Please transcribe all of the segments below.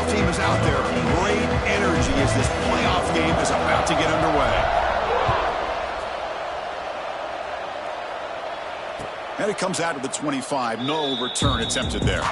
football team is out there. Great energy as this playoff game is about to get underway. And it comes out to the 25. No return attempted there.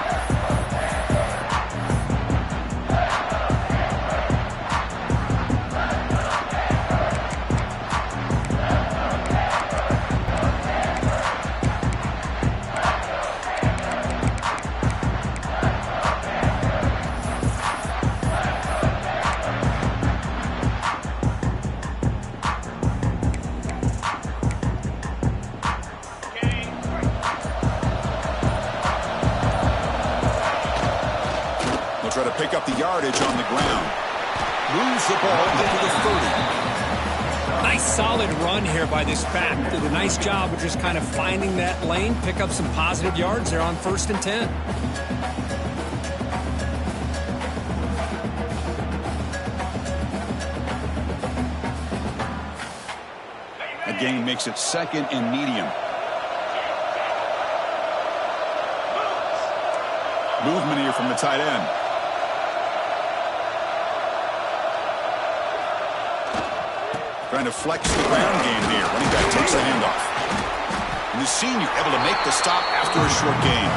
Try to pick up the yardage on the ground. Moves the ball up to the 30. Nice solid run here by this back. Did a nice job of just kind of finding that lane, pick up some positive yards there on 1st and 10. A gain makes it 2nd and medium. Movement here from the tight end. Trying to flex the ground game here. Running back takes the handoff. And the senior able to make the stop after a short gain.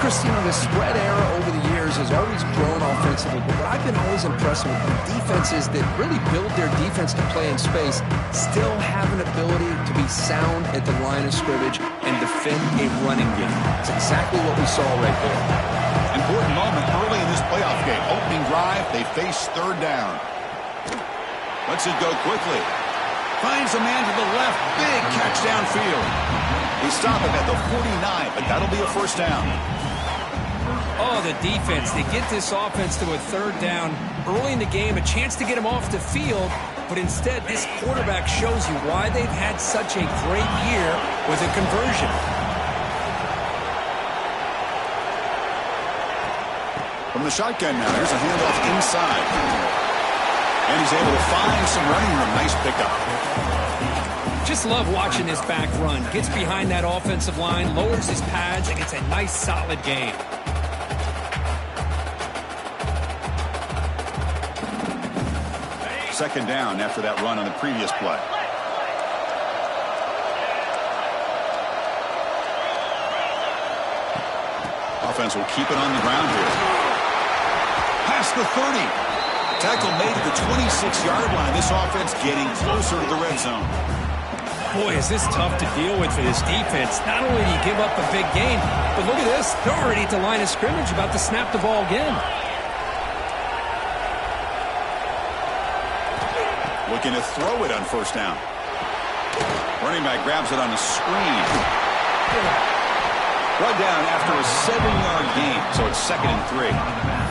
Christine, the spread era over the years has always grown offensively, but what I've been always impressed with defenses that really build their defense to play in space still have an ability to be sound at the line of scrimmage and defend a running game. That's exactly what we saw right there. Important moment early in this playoff game. Opening drive, they face 3rd down. Lets it go quickly. Finds a man to the left. Big catch downfield. They stop him at the 49, but that'll be a 1st down. Oh, the defense. They get this offense to a 3rd down early in the game, a chance to get him off the field, but instead this quarterback shows you why they've had such a great year with a conversion. From the shotgun now, here's a handoff inside. And he's able to find some running room. Nice pickup. Just love watching this back run. Gets behind that offensive line, lowers his pads, and gets a nice solid gain. Second down after that run on the previous play. Offense will keep it on the ground here. Past the 30. Tackle made at the 26-yard line. This offense getting closer to the red zone. Boy, is this tough to deal with for this defense. Not only do you give up a big gain, but look at this. They're already at the line of scrimmage, about to snap the ball again. Looking to throw it on 1st down. Running back grabs it on a screen. Brought down after a 7-yard gain, so it's 2nd and 3.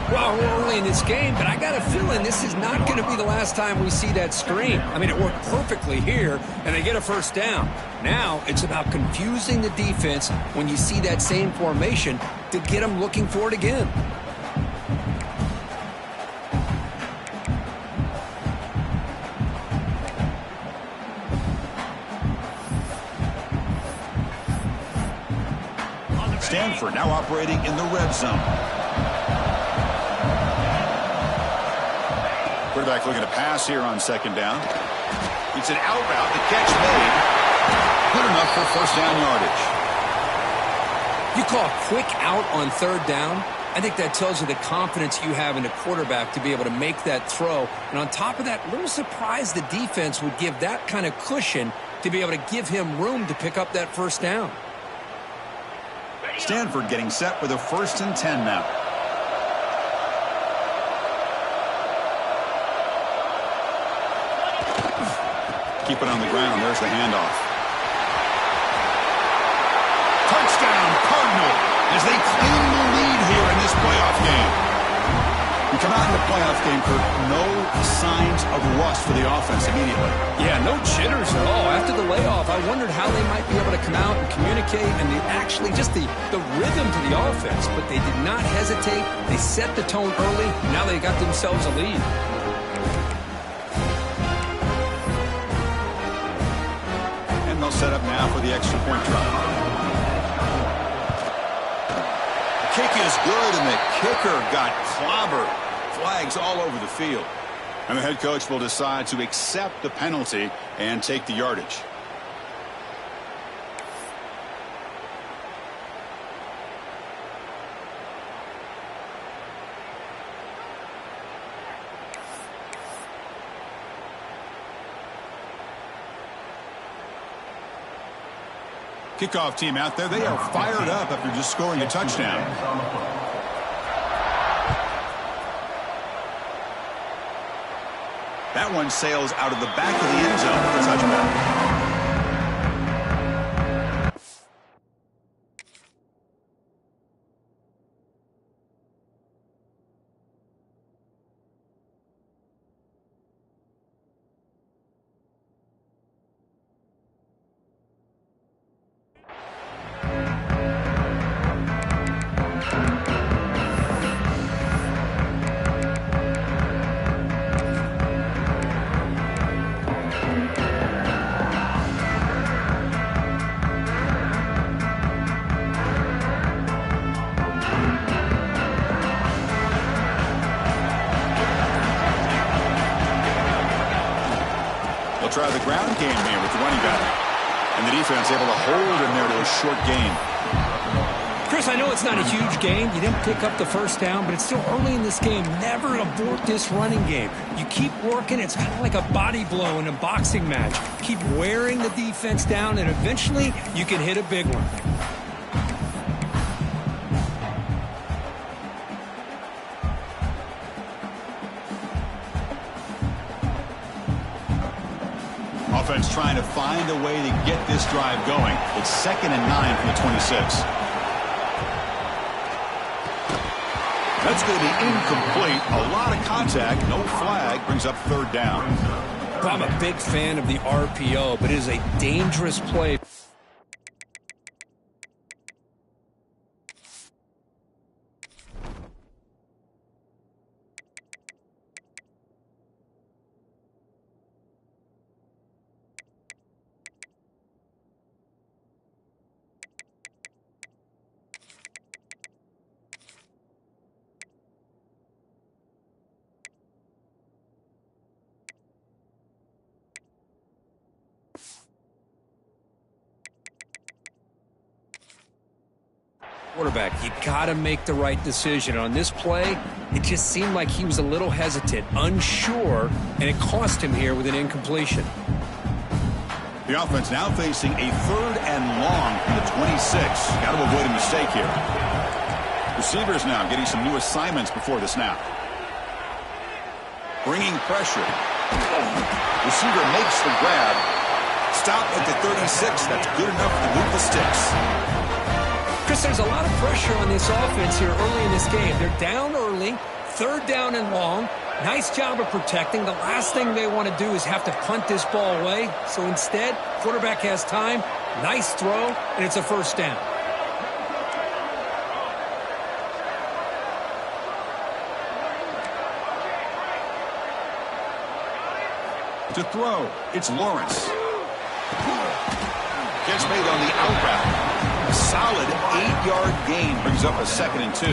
Well, we're early in this game, but I got a feeling this is not going to be the last time we see that screen. I mean, it worked perfectly here, and they get a 1st down. Now it's about confusing the defense when you see that same formation to get them looking for it again. Stanford now operating in the red zone. Quarterback looking to pass here on 2nd down. It's an out route. The catch made. Good enough for 1st down yardage. You call a quick out on 3rd down. I think that tells you the confidence you have in the quarterback to be able to make that throw. And on top of that, a little surprised the defense would give that kind of cushion to be able to give him room to pick up that 1st down. Stanford getting set for the 1st and 10 now. Keep it on the ground. There's the handoff. Touchdown, Cardinal, as they claim the lead here in this playoff game. You come out in the playoff game, Kirk, no signs of rust for the offense immediately. Yeah, no jitters at all. After the layoff, I wondered how they might be able to come out and communicate and actually just the rhythm to the offense. But they did not hesitate. They set the tone early. Now they got themselves a lead. Set up now for the extra point try. kick is good, and the kicker got clobbered. Flags all over the field. And the head coach will decide to accept the penalty and take the yardage. Kickoff team out there, they are fired up after just scoring a touchdown. That one sails out of the back of the end zone for the touchback. Try the ground game here with the running back. And the defense able to hold him there to a short gain. Chris, I know it's not a huge gain. You didn't pick up the first down, but it's still early in this game. Never abort this running game. You keep working. It's kind of like a body blow in a boxing match. Keep wearing the defense down, and eventually you can hit a big one. Offense trying to find a way to get this drive going. It's 2nd and 9 from the 26. That's going to be incomplete. A lot of contact. No flag. Brings up 3rd down. Well, I'm a big fan of the RPO, but it is a dangerous play. Quarterback, you got to make the right decision. On this play, it just seemed like he was a little hesitant, unsure, and it cost him here with an incompletion. The offense now facing a 3rd and long from the 26. Got to avoid a mistake here. Receivers now getting some new assignments before the snap. Bringing pressure. Receiver makes the grab. Stop at the 36. That's good enough to move the sticks. Chris, there's a lot of pressure on this offense here early in this game. They're down early, 3rd down and long. Nice job of protecting. The last thing they want to do is have to punt this ball away. So instead, quarterback has time, nice throw, and it's a 1st down. To throw, it's Lawrence. Gets made on the out route. A solid 8-yard gain brings up a 2nd and 2.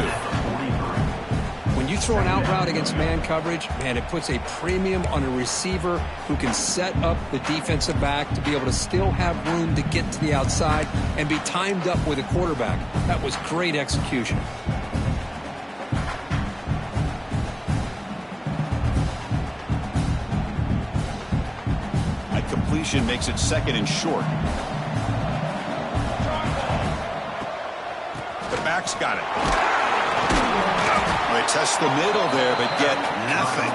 When you throw an out route against man coverage, man, it puts a premium on a receiver who can set up the defensive back to be able to still have room to get to the outside and be timed up with a quarterback. That was great execution. That completion makes it 2nd and short. Back's got it. They test the middle there, but get nothing.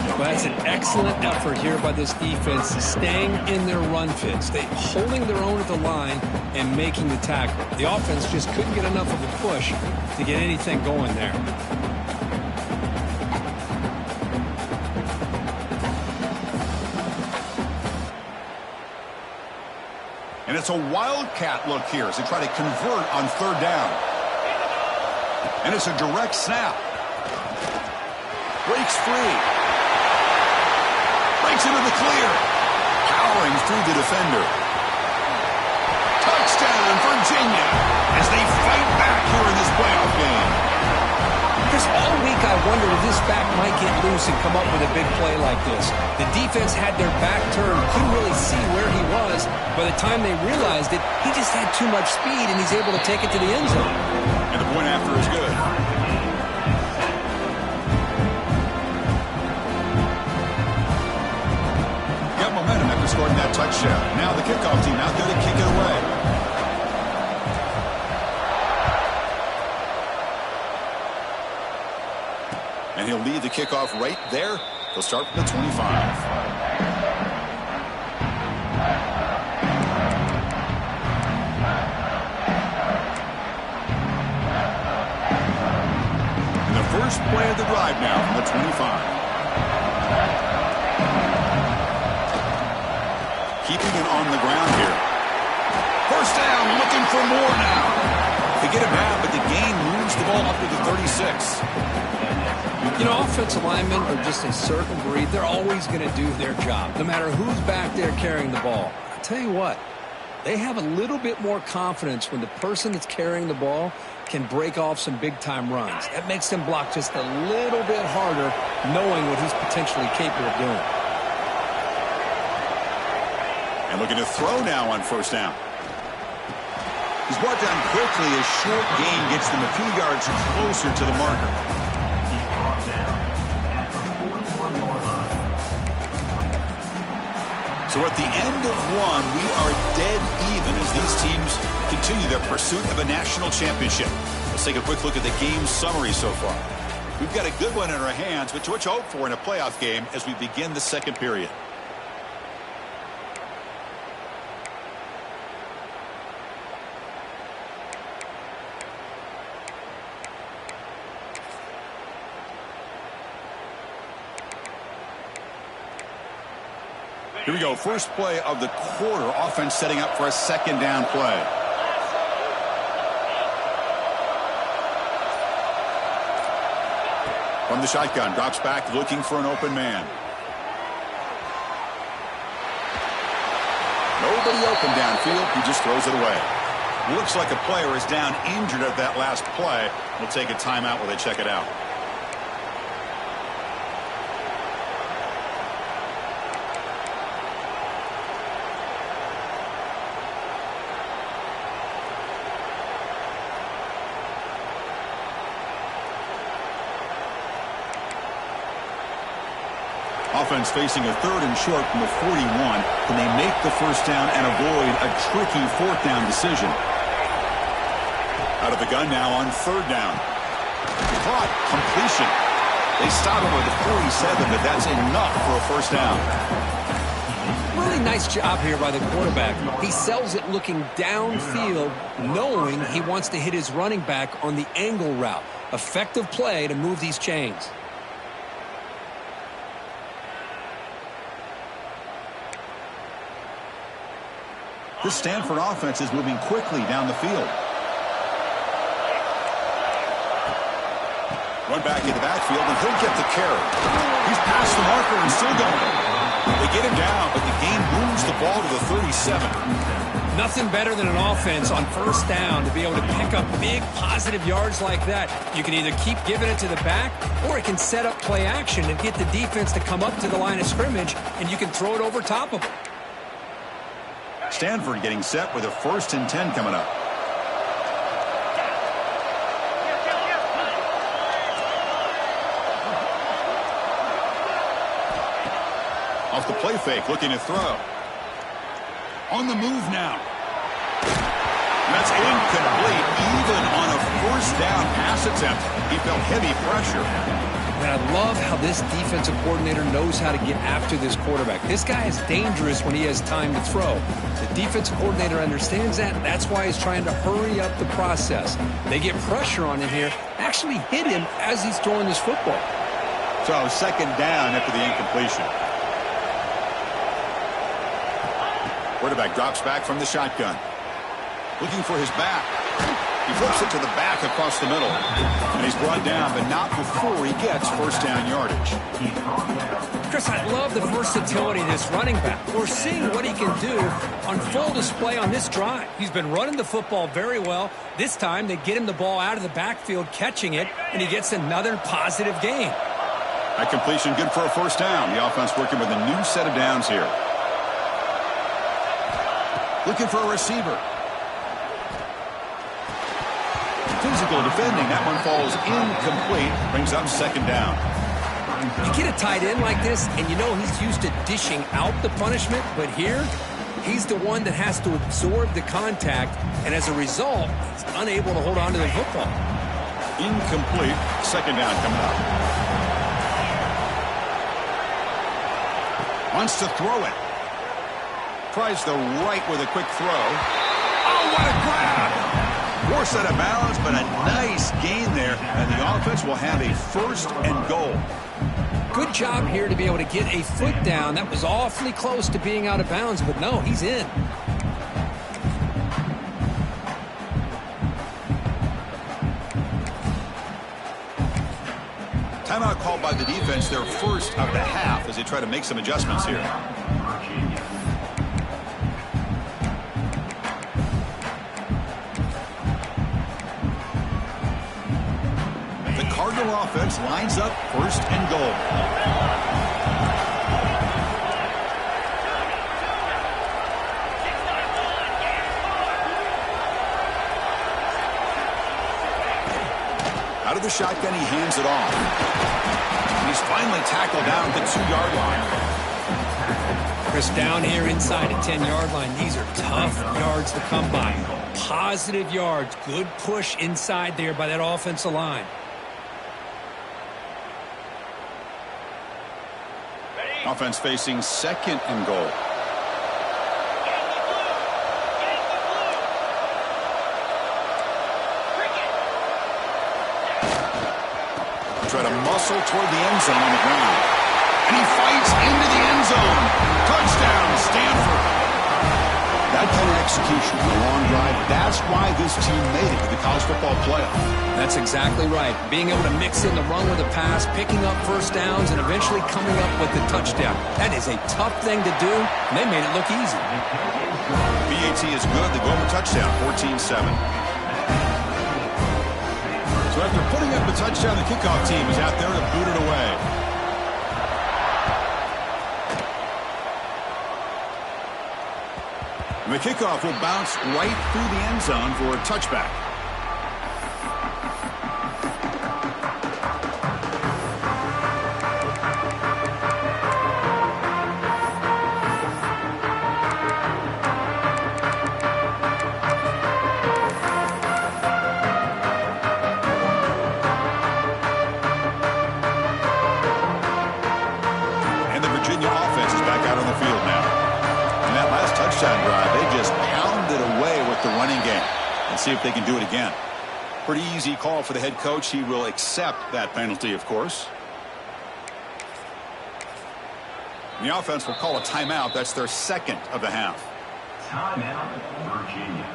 Well, that's an excellent effort here by this defense, staying in their run fits. They holding their own at the line and making the tackle. The offense just couldn't get enough of a push to get anything going there. And it's a wildcat look here as they try to convert on 3rd down. And it's a direct snap. Breaks free. Breaks into the clear. Powering through the defender. Touchdown, Virginia, as they fight back here in this play. wondered if this back might get loose and come up with a big play like this. The defense had their back turned, couldn't really see where he was. By the time they realized it, he just had too much speed, and he's able to take it to the end zone. And the point after is good. Got momentum after scoring that touchdown. Now the kickoff team out there to kick it away. And he'll lead the kickoff right there. He'll start from the 25. And the first play of the drive now from the 25. Keeping it on the ground here. First down, looking for more now. They get it back, but the gain moves the ball up to the 36. You know, offensive linemen are just a certain breed. They're always going to do their job, no matter who's back there carrying the ball. I'll tell you what, they have a little bit more confidence when the person that's carrying the ball can break off some big-time runs. That makes them block just a little bit harder, knowing what he's potentially capable of doing. And looking to throw now on first down. He's brought down quickly. A short gain gets them a few yards closer to the marker. So at the end of one, we are dead even as these teams continue their pursuit of a national championship. Let's take a quick look at the game summary so far. We've got a good one in our hands, but what you hope for in a playoff game as we begin the second period. Here we go. First play of the quarter. Offense setting up for a second down play. From the shotgun, drops back looking for an open man. Nobody open downfield. He just throws it away. Looks like a player is down injured at that last play. We'll take a timeout while they check it out. Offense facing a third and short from the 41. Can they make the first down and avoid a tricky fourth down decision? Out of the gun now on third down. Caught. Completion. They stop him with the 47, but that's enough for a first down. Really nice job here by the quarterback. He sells it looking downfield, knowing he wants to hit his running back on the angle route. Effective play to move these chains. This Stanford offense is moving quickly down the field. Run back in the backfield, and he'll get the carry. He's past the marker and still going. They get him down, but the game moves the ball to the 37. Nothing better than an offense on first down to be able to pick up big positive yards like that. You can either keep giving it to the back, or it can set up play action and get the defense to come up to the line of scrimmage, and you can throw it over top of them. Stanford getting set with a 1st and 10 coming up. Off the play fake, looking to throw. On the move now. And that's incomplete, even on a first down pass attempt. He felt heavy pressure. And I love how this defensive coordinator knows how to get after this quarterback. This guy is dangerous when he has time to throw. The defensive coordinator understands that. That's why he's trying to hurry up the process. They get pressure on him here, actually hit him as he's throwing this football. So second down after the incompletion. Quarterback drops back from the shotgun. Looking for his back. He flips it to the back across the middle. And he's brought down, but not before he gets first down yardage. Chris, I love the versatility of this running back. We're seeing what he can do on full display on this drive. He's been running the football very well. This time, they get him the ball out of the backfield, catching it, and he gets another positive gain. That completion good for a first down. The offense working with a new set of downs here. Looking for a receiver. Physical defending. That one falls incomplete. Brings up second down. You get a tight end like this, and you know he's used to dishing out the punishment, but here, he's the one that has to absorb the contact, and as a result, he's unable to hold on to the football. Incomplete. Second down coming up. Wants to throw it. Tries the right with a quick throw. Oh, what a grab! Forced out of bounds, but a nice gain there, and the offense will have a first and goal. Good job here to be able to get a foot down. That was awfully close to being out of bounds, but no, he's in. Timeout called by the defense, their first of the half, as they try to make some adjustments here. The Cardinal offense lines up first and goal. Out of the shotgun, he hands it off. And he's finally tackled down at the 2-yard line. Chris, down here inside the 10-yard line, these are tough yards to come by. Positive yards, good push inside there by that offensive line. Offense facing second and goal. Try to muscle toward the end zone on the ground. And he fights into the end zone. Touchdown, Stanford. That kind of execution, a long drive, that's why this team made it to the college football playoff. That's exactly right. Being able to mix in the run with the pass, picking up first downs, and eventually coming up with the touchdown. That is a tough thing to do, and they made it look easy. BAT is good. They go over touchdown, 14-7. So after putting up the touchdown, the kickoff team is out there to boot it away. And the kickoff will bounce right through the end zone for a touchback. See if they can do it again. Pretty easy call for the head coach. He will accept that penalty, of course. And the offense will call a timeout. That's their second of the half. Timeout, Virginia.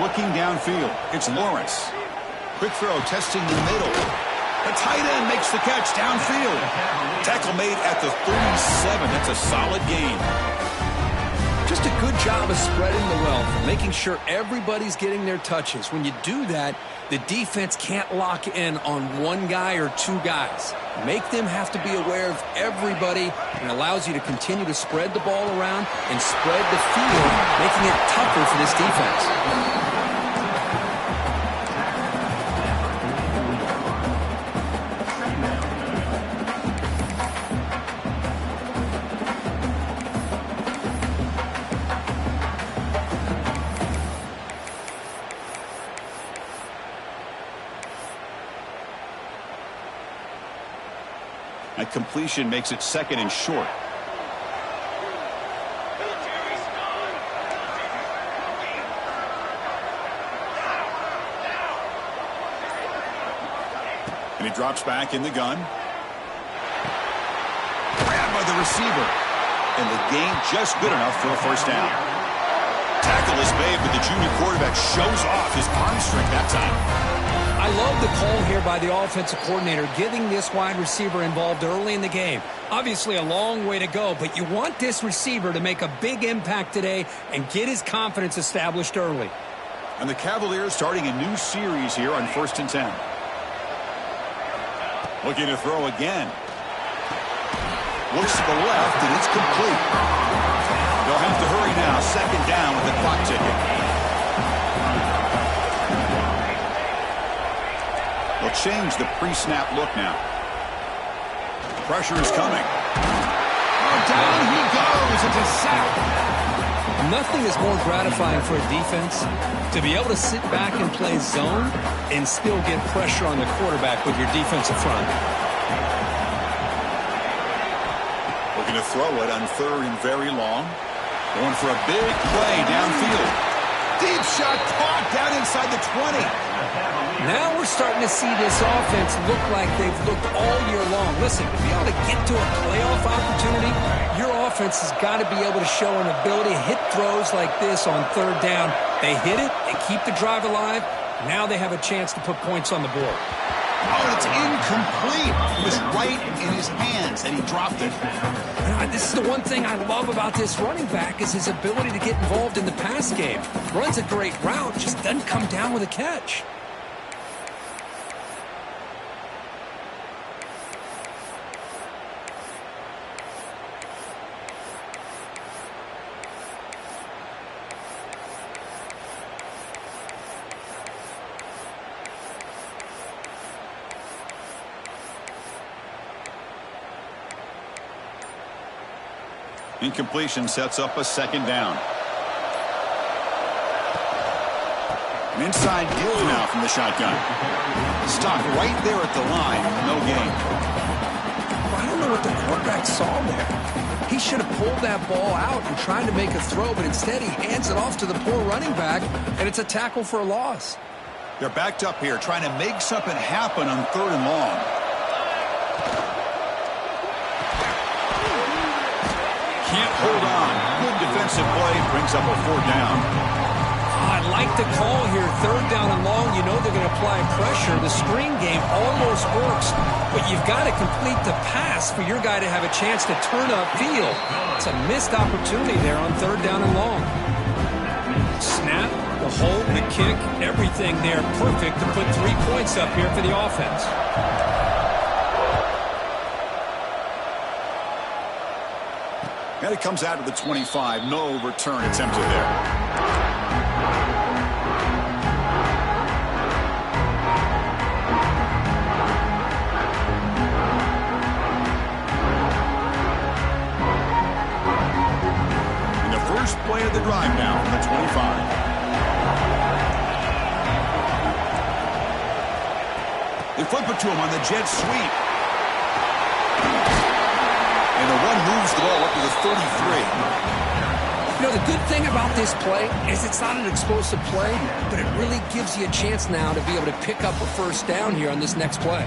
Looking downfield, it's Lawrence. Quick throw, testing the middle. The tight end makes the catch downfield. Tackle made at the 37. That's a solid gain. Just a good job of spreading the wealth, making sure everybody's getting their touches. When you do that, the defense can't lock in on one guy or two guys. Make them have to be aware of everybody, and allows you to continue to spread the ball around and spread the field, making it tougher for this defense. That completion makes it second and short. And he drops back in the gun. the receiver. And the gain just good enough for a first down. Tackle is made, but the junior quarterback shows off his arm strength that time. I love the call here by the offensive coordinator, getting this wide receiver involved early in the game. Obviously a long way to go, but you want this receiver to make a big impact today and get his confidence established early. And the Cavaliers starting a new series here on 1st and 10. Looking to throw again. Looks to the left, and it's complete. They'll have to hurry now. 2nd down with the clock ticking. They'll change the pre-snap look now. Pressure is coming. Oh, down he goes. It's a sack. Nothing is more gratifying for a defense to be able to sit back and play zone and still get pressure on the quarterback with your defensive front. Looking to throw it on 3rd and very long. Going for a big play downfield. Deep shot caught down inside the 20. Now we're starting to see this offense look like they've looked all year long. Listen, to be able to get to a playoff opportunity, your offense has got to be able to show an ability to hit throws like this on 3rd down. They hit it, they keep the drive alive. Now they have a chance to put points on the board. Oh, it's incomplete. It was right in his hands, and he dropped it. This is the one thing I love about this running back is his ability to get involved in the pass game. Runs a great route, just doesn't come down with a catch. Incompletion sets up a 2nd down. An inside deal now from the shotgun. Stopped right there at the line. No gain. I don't know what the quarterback saw there. He should have pulled that ball out and tried to make a throw, but instead he hands it off to the poor running back, and it's a tackle for a loss. They're backed up here trying to make something happen on 3rd and long. Can't hold on. Good defensive play brings up a 4th down. I like the call here. 3rd down and long. You know they're going to apply pressure. The screen game almost works, but you've got to complete the pass for your guy to have a chance to turn upfield. It's a missed opportunity there on 3rd down and long. Snap, the hold, the kick, everything there perfect to put 3 points up here for the offense. And it comes out of the 25. No return attempted there. And the first play of the drive now from the 25. They flip it to him on the jet sweep. And the run moves the ball up to the 33. You know, the good thing about this play is it's not an explosive play, but it really gives you a chance now to be able to pick up a 1st down here on this next play.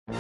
Four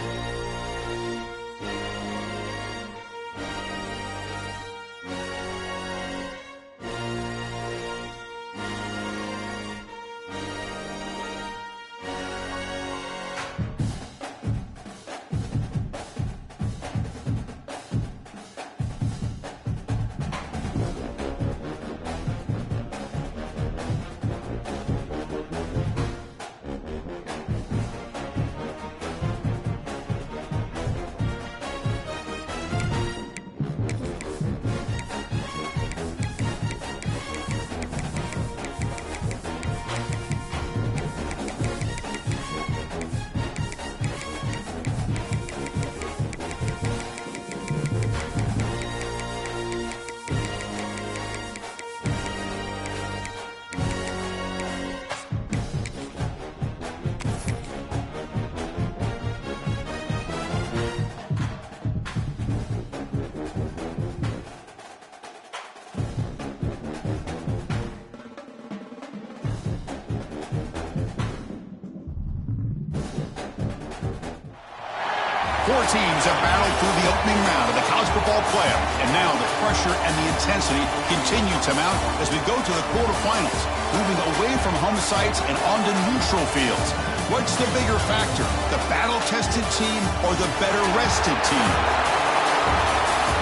teams have battled through the opening round of the college football playoff, and now the pressure and the intensity continue to mount as we go to the quarterfinals, moving away from home sites and onto neutral fields. What's the bigger factor, the battle-tested team or the better-rested team?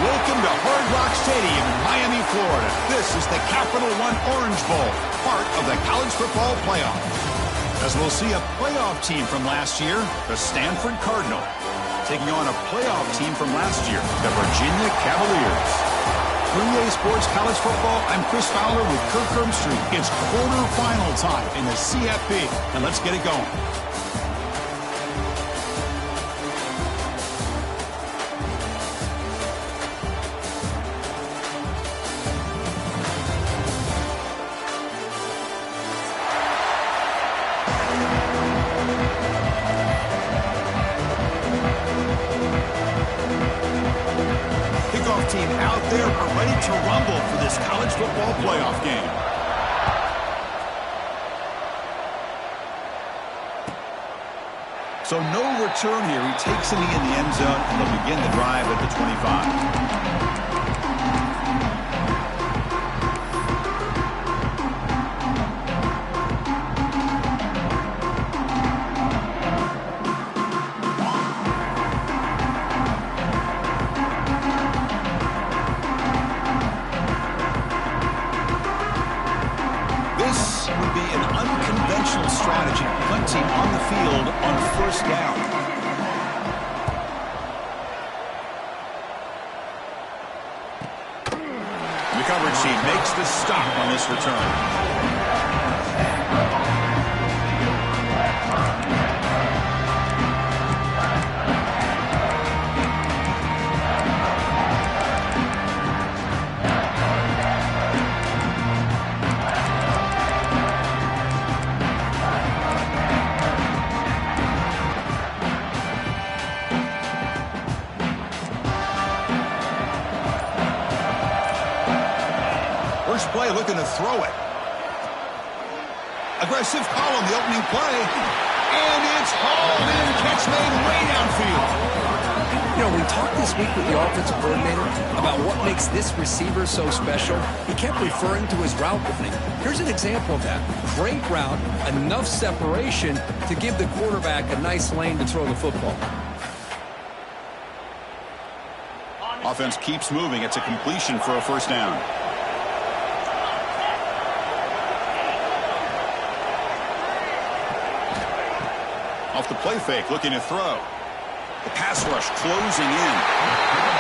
Welcome to Hard Rock Stadium in Miami, Florida. This is the Capital One Orange Bowl, part of the college football playoff. As we'll see a playoff team from last year, the Stanford Cardinal, taking on a playoff team from last year, the Virginia Cavaliers. For EA Sports College Football, I'm Chris Fowler with Kirk Herbstreit. It's quarterfinal time in the CFP, and let's get it going. Team out there are ready to rumble for this college football playoff game. So no return here. He takes it in the end zone, and they'll begin the drive at the 25. Strategy, punting on the field on first down. The coverage team makes the stop on this return. Play looking to throw it. Aggressive call on the opening play. And it's hauled in. Catch made way downfield. You know, we talked this week with the offensive coordinator about what makes this receiver so special. He kept referring to his route running. Here's an example of that. Great route, enough separation to give the quarterback a nice lane to throw the football. Offense keeps moving. It's a completion for a first down. Off the play fake, looking to throw. The pass rush closing in.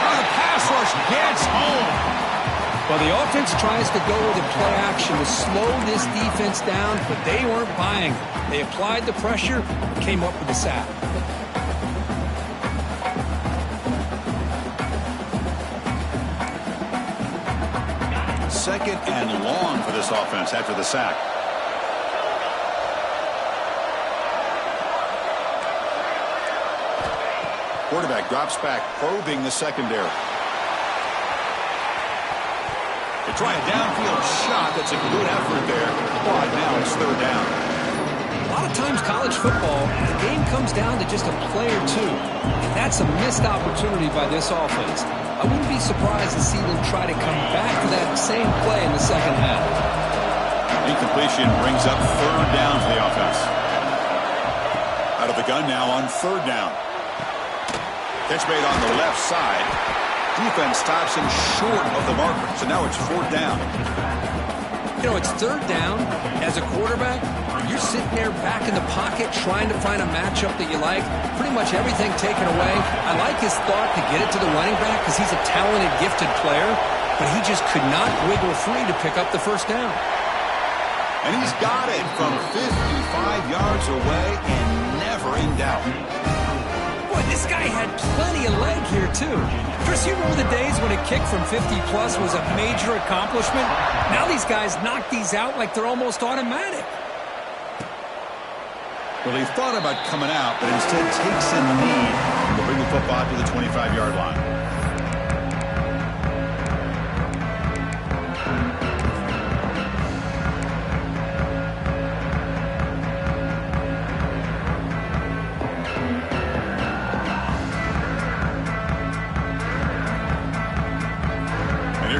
Oh, the pass rush gets home. Well, the offense tries to go with a play action to slow this defense down, but they weren't buying it. They applied the pressure, came up with the sack. Second and long for this offense after the sack. Quarterback drops back, probing the secondary. They try a downfield shot. That's a good effort there, but now it's third down. A lot of times college football, the game comes down to just a play or two. And that's a missed opportunity by this offense. I wouldn't be surprised to see them try to come back to that same play in the second half. Incompletion brings up third down for the offense. Out of the gun now on third down. Catch made on the left side. Defense stops him short of the marker. So now it's fourth down. You know, it's third down. As a quarterback, you're sitting there back in the pocket trying to find a matchup that you like. Pretty much everything taken away. I like his thought to get it to the running back because he's a talented, gifted player. But he just could not wiggle free to pick up the first down. And he's got it from 55 yards away and never in doubt. Boy, this guy had plenty of leg here, too. Chris, you remember the days when a kick from 50-plus was a major accomplishment? Now these guys knock these out like they're almost automatic. Well, he thought about coming out, but instead takes a knee to bring the football to the 25-yard line.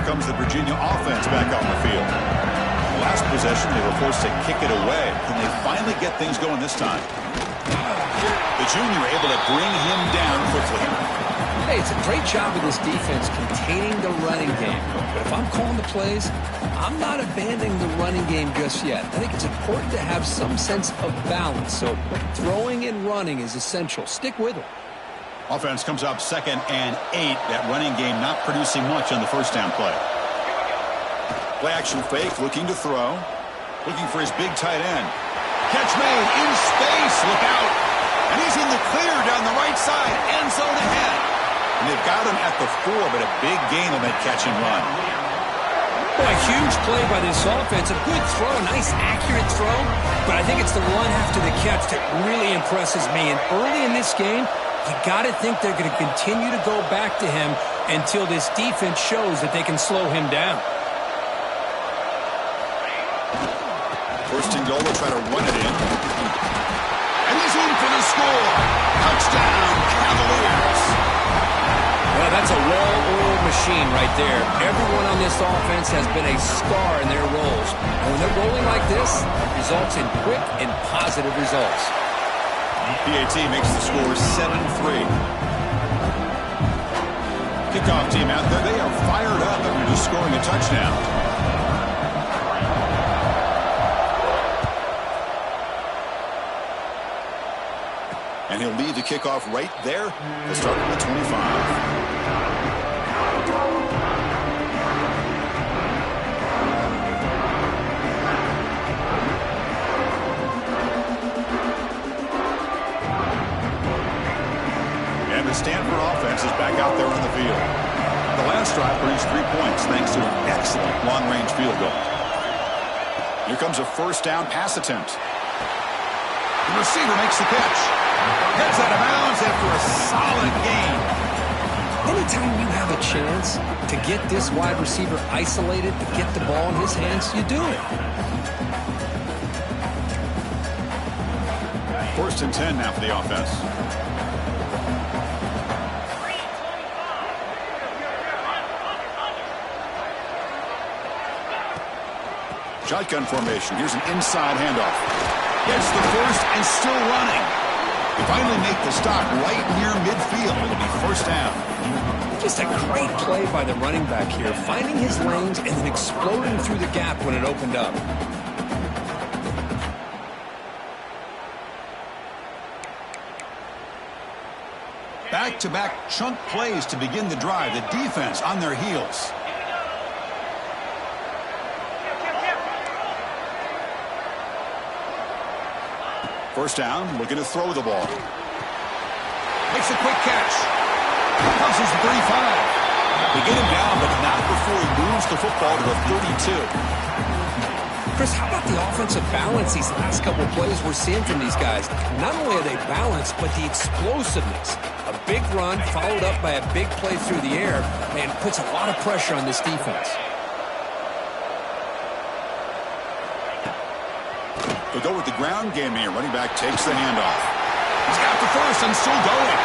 Comes the Virginia offense back on the field. The last possession, they were forced to kick it away. Can they finally get things going this time? The junior able to bring him down quickly. Hey, it's a great job of this defense containing the running game. But if I'm calling the plays, I'm not abandoning the running game just yet. I think it's important to have some sense of balance. So throwing and running is essential. Stick with it. Offense comes up 2nd and 8. That running game not producing much on the first down play. Play action fake, looking to throw. Looking for his big tight end. Catch made in space. Look out. And he's in the clear down the right side. End zone ahead. And they've got him at the 4, but a big gain on that catch and run. Boy, a huge play by this offense. A good throw, nice accurate throw. But I think it's the run after the catch that really impresses me. And early in this game, you got to think they're going to continue to go back to him until this defense shows that they can slow him down. First and goal, they'll try to run it in. And he's in for the score. Touchdown, Cavaliers. Well, that's a well-oiled machine right there. Everyone on this offense has been a star in their roles. And when they're rolling like this, it results in quick and positive results. PAT makes the score 7-3. Kickoff team out there. They are fired up after just scoring a touchdown. And he'll lead the kickoff right there. He'll start at the 25. The Stanford offense is back out there on the field. The last drive produced 3 points thanks to an excellent long-range field goal. Here comes a first down pass attempt. The receiver makes the catch. Gets out of bounds after a solid gain. Anytime you have a chance to get this wide receiver isolated, to get the ball in his hands, you do it. First and 10 now for the offense. Shotgun formation. Here's an inside handoff. Gets the first and still running. They finally make the stop right near midfield. It'll be first down. Just a great play by the running back here, finding his lanes and then exploding through the gap when it opened up. Back-to-back chunk plays to begin the drive. The defense on their heels. First down, looking to throw the ball. Makes a quick catch. Crosses the 35. They get him down, but not before he moves the football to the 32. Chris, how about the offensive balance these last couple of plays we're seeing from these guys? Not only are they balanced, but the explosiveness. A big run followed up by a big play through the air, and puts a lot of pressure on this defense. They'll go with the ground game here. Running back takes the handoff. He's got the first and still going.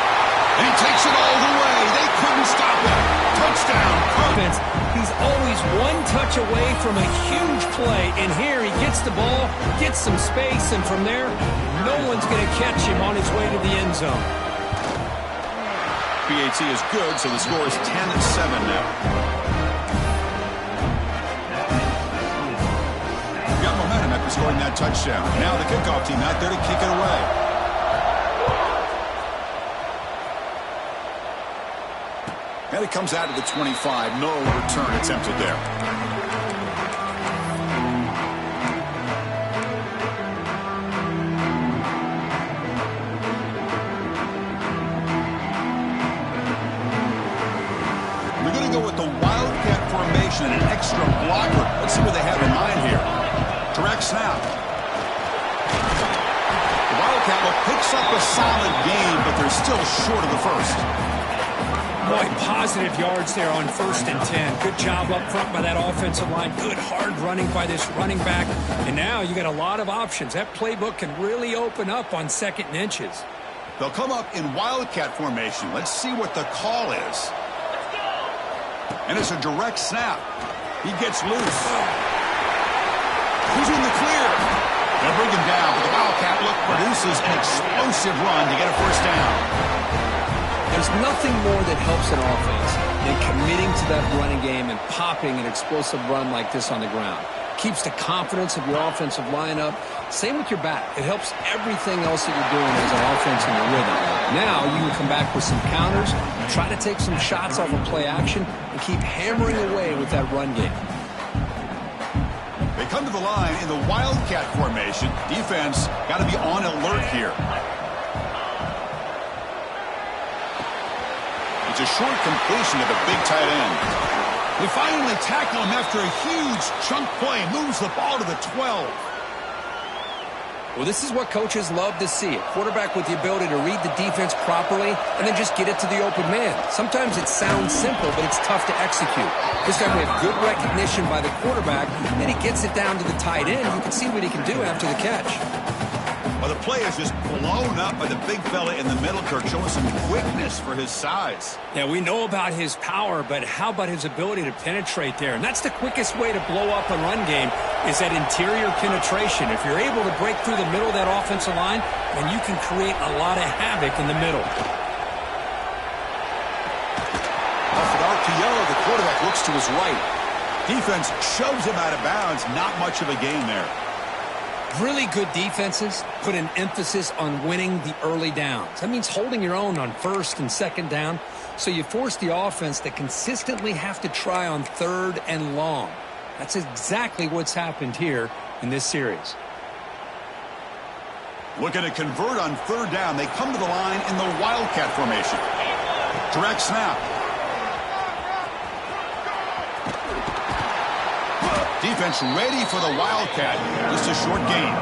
And he takes it all the way. They couldn't stop him. Touchdown. Offense. He's always one touch away from a huge play. And here he gets the ball, gets some space, and from there, no one's going to catch him on his way to the end zone. PAT is good, so the score is 10-7 now. Got momentum after scoring that touchdown. Now the kickoff team out there to kick it away. And it comes out to the 25. No return attempted there. We're going to go with the Wildcat formation and an extra blocker. Let's see what they have in mind here. Direct snap. The Wildcat picks up a solid gain, but they're still short of the first. Boy, positive yards there on 1st and 10. Good job up front by that offensive line. Good hard running by this running back. And now you got a lot of options. That playbook can really open up on 2nd and inches. They'll come up in Wildcat formation. Let's see what the call is. And it's a direct snap. He gets loose. Who's in the clear? They'll bring him down, but the Wildcat produces an explosive run to get a first down. There's nothing more that helps an offense than committing to that running game and popping an explosive run like this on the ground. Keeps the confidence of your offensive lineup. Same with your back. It helps everything else that you're doing as an offense in your rhythm. Now you can come back with some counters, try to take some shots off of play action, and keep hammering away with that run game. They come to the line in the Wildcat formation. Defense got to be on alert here. It's a short completion to the big tight end. They finally tackle him after a huge chunk play. Moves the ball to the 12. Well, this is what coaches love to see. A quarterback with the ability to read the defense properly and then just get it to the open man. Sometimes it sounds simple, but it's tough to execute. This time we have good recognition by the quarterback, and he gets it down to the tight end. You can see what he can do after the catch. Well, the play is just blown up by the big fella in the middle, Kirk, showing some quickness for his size. Yeah, we know about his power, but how about his ability to penetrate there? And that's the quickest way to blow up a run game is that interior penetration. If you're able to break through the middle of that offensive line, then you can create a lot of havoc in the middle. Off it out to Yellow, the quarterback looks to his right. Defense shoves him out of bounds. Not much of a gain there. Really good defenses put an emphasis on winning the early downs. That means holding your own on 1st and 2nd down. So you force the offense to consistently have to try on 3rd and long. That's exactly what's happened here in this series. Looking to convert on 3rd down. They come to the line in the Wildcat formation. Direct snap. Defense ready for the Wildcat. Just a short gain.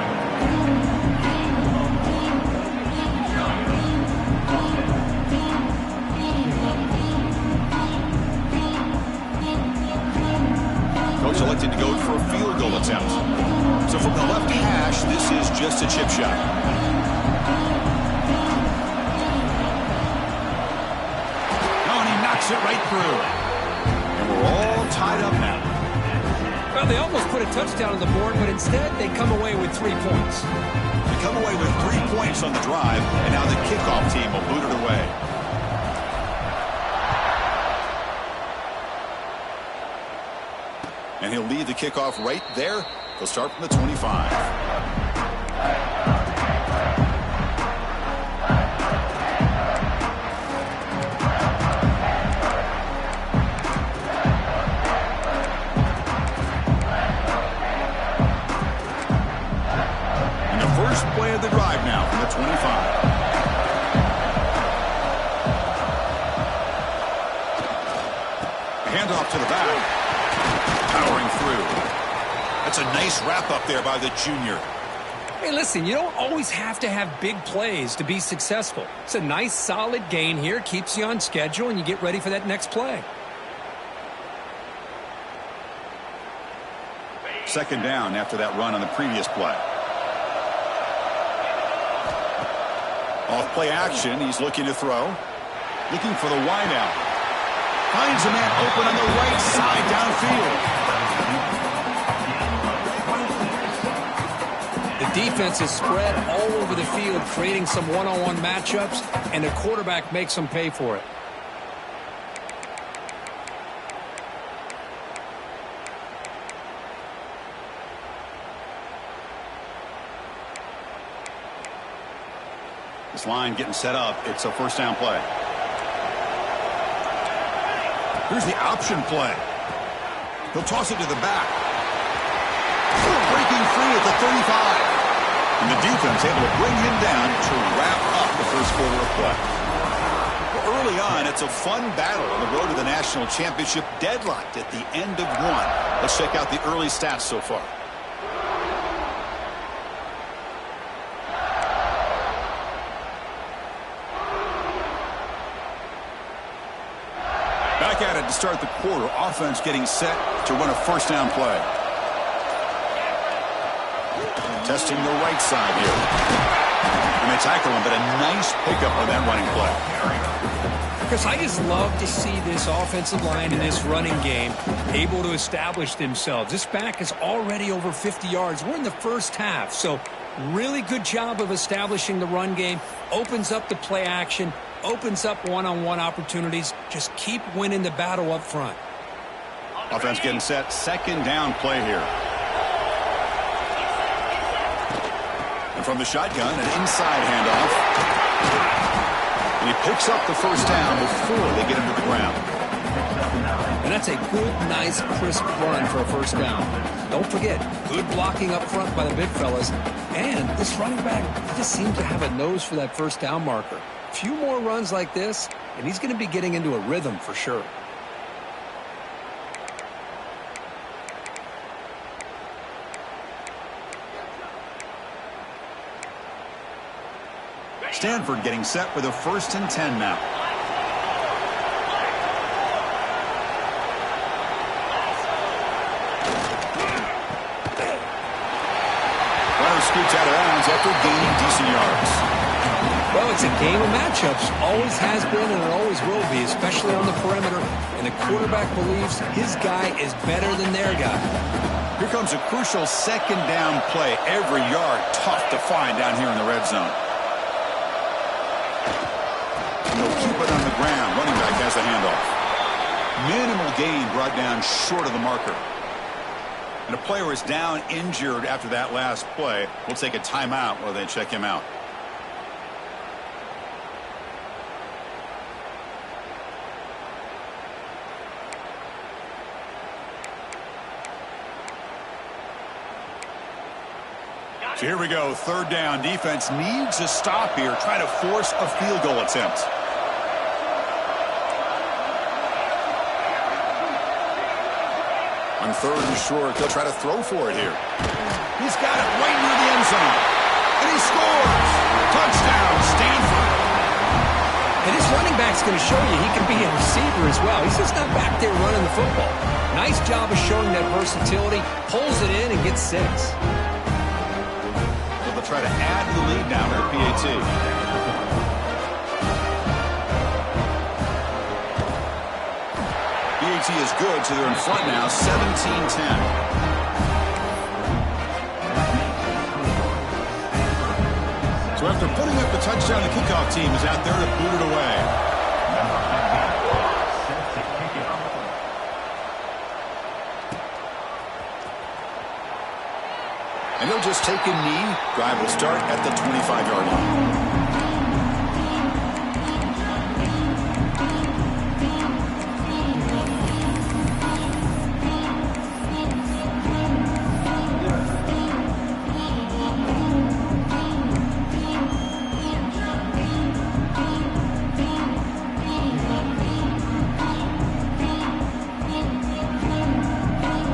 Coach elected to go for a field goal attempt. So from the left hash, this is just a chip shot. Oh, and he knocks it right through. And we're all tied up now. Well, they almost put a touchdown on the board, but instead they come away with 3 points. They come away with 3 points on the drive, and now the kickoff team will boot it away. And he'll lead the kickoff right there. They'll start from the 25. First play of the drive now from the 25. Handoff to the back. Powering through. That's a nice wrap up there by the junior. Hey, listen, you don't always have to have big plays to be successful. It's a nice, solid gain here. Keeps you on schedule, and you get ready for that next play. 2nd down after that run on the previous play. Off play action, he's looking to throw. Looking for the wide out. Finds a man open on the right side downfield. The defense is spread all over the field, creating some one-on-one matchups, and the quarterback makes them pay for it. This line getting set up. It's a first down play. Here's the option play. He'll toss it to the back. Breaking free at the 35. And the defense able to bring him down to wrap up the first quarter of play. Well, early on, it's a fun battle on the road to the national championship, deadlocked at the end of one. Let's check out the early stats so far. Back at it to start the quarter. Offense getting set to run a first down play. Testing the right side here. And they tackle him, but a nice pickup on that running play. Because I just love to see this offensive line in this running game able to establish themselves. This back is already over 50 yards. We're in the first half, so really good job of establishing the run game. Opens up the play action. Opens up one-on-one opportunities. Just keep winning the battle up front. Offense getting set. Second down play here. And from the shotgun, an inside handoff. And he picks up the first down before they get him to the ground. And that's a good, nice, crisp run for a first down. Don't forget, good blocking up front by the big fellas. And this running back just seems to have a nose for that first down marker. A few more runs like this, and he's going to be getting into a rhythm for sure. Stanford getting set with a 1st and 10 now. Runner scoots out of bounds after gaining decent yards. Well, it's a game of matchups. Always has been and it always will be, especially on the perimeter. And the quarterback believes his guy is better than their guy. Here comes a crucial second down play. Every yard tough to find down here in the red zone. And they'll keep it on the ground. Running back has the handoff. Minimal gain brought down short of the marker. And a player is down injured after that last play. We'll take a timeout while they check him out. So here we go, third down. Defense needs a stop here. Try to force a field goal attempt. On third and short, they'll try to throw for it here. He's got it right near the end zone. And he scores! Touchdown, Stanford! And this running back's going to show you he can be a receiver as well. He's just not back there running the football. Nice job of showing that versatility. Pulls it in and gets 6. Try to add to the lead now with a PAT. PAT is good, so they're in front now, 17-10. So after putting up the touchdown, the kickoff team is out there to boot it away. And he'll just take a knee. Drive will start at the 25-yard line.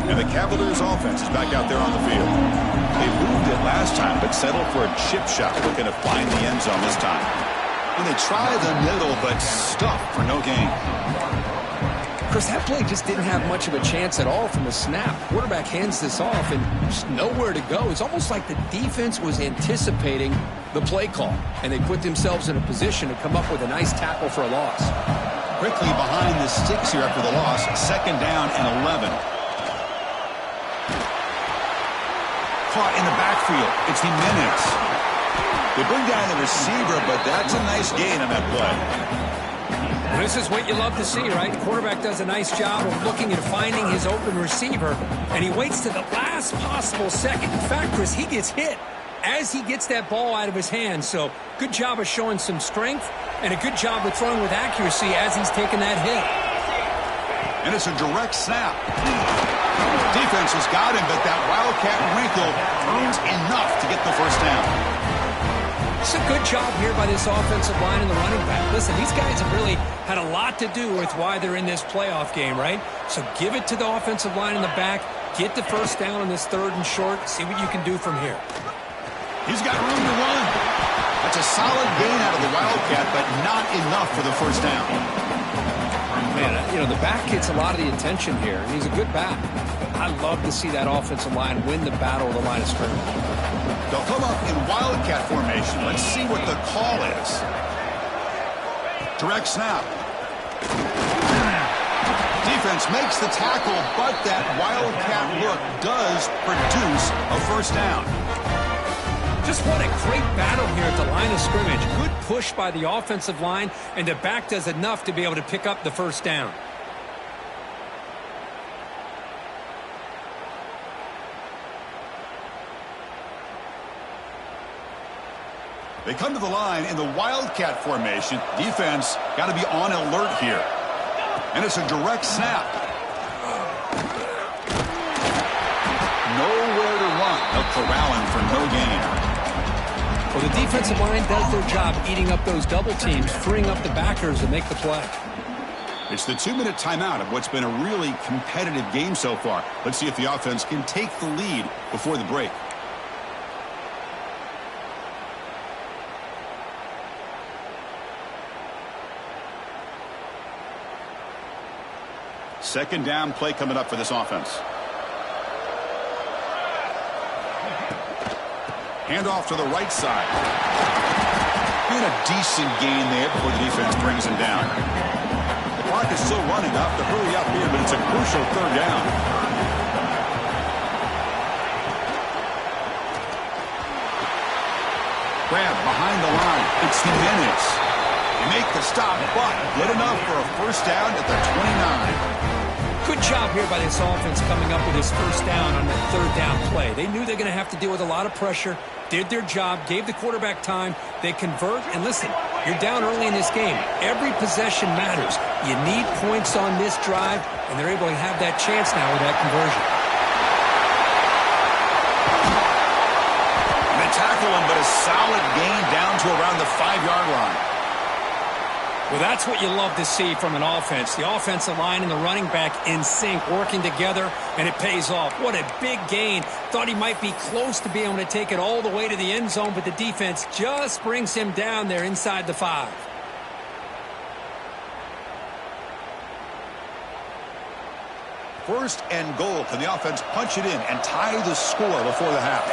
And the Cavaliers' offense is back out there on the field. They moved it last time, but settled for a chip shot, looking to find the end zone this time. And they try the middle, but stuffed for no gain. Chris, that play just didn't have much of a chance at all from the snap. Quarterback hands this off, and just nowhere to go. It's almost like the defense was anticipating the play call, and they put themselves in a position to come up with a nice tackle for a loss. Quickly behind the sticks here after the loss. 2nd down and 11. Caught in the backfield. It's Jimenez. They bring down the receiver, but that's a nice gain on that play. This is what you love to see, right? The quarterback does a nice job of looking and finding his open receiver, and he waits to the last possible second. In fact, Chris, he gets hit as he gets that ball out of his hands. So good job of showing some strength and a good job of throwing with accuracy as he's taking that hit. And it's a direct snap. Defense has got him, but that Wildcat wrinkle earns enough to get the first down. It's a good job here by this offensive line and the running back. Listen, these guys have really had a lot to do with why they're in this playoff game, right? So give it to the offensive line in the back. Get the first down on this 3rd and short. See what you can do from here. He's got room to run. That's a solid gain out of the Wildcat, but not enough for the first down. Man, you know, the back gets a lot of the attention here, and he's a good back. I love to see that offensive line win the battle of the line of scrimmage. They'll come up in Wildcat formation. Let's see what the call is. Direct snap. Defense makes the tackle, but that Wildcat look does produce a first down. Just what a great battle here at the line of scrimmage. Good push by the offensive line, and the back does enough to be able to pick up the first down. They come to the line in the Wildcat formation. Defense got to be on alert here. And it's a direct snap. Nowhere to run. They'll corral him for no gain. Well, the defensive line does their job eating up those double teams, freeing up the backers to make the play. It's the 2-minute timeout of what's been a really competitive game so far. Let's see if the offense can take the lead before the break. Second down play coming up for this offense. Handoff to the right side. And a decent gain there before the defense brings him down. The clock is still running up to hurry up here, but it's a crucial 3rd down. Grab behind the line. It's Jimenez. They make the stop, but good enough for a first down at the 29. Good job here by this offense coming up with his first down on that 3rd down play. They knew they're going to have to deal with a lot of pressure, did their job, gave the quarterback time. They convert, and listen, you're down early in this game. Every possession matters. You need points on this drive, and they're able to have that chance now with that conversion. And they tackle him, but a solid gain down to around the 5-yard line. Well, that's what you love to see from an offense. The offensive line and the running back in sync, working together, and it pays off. What a big gain. Thought he might be close to being able to take it all the way to the end zone, but the defense just brings him down there inside the 5. First and goal. Can the offense punch it in and tie the score before the half?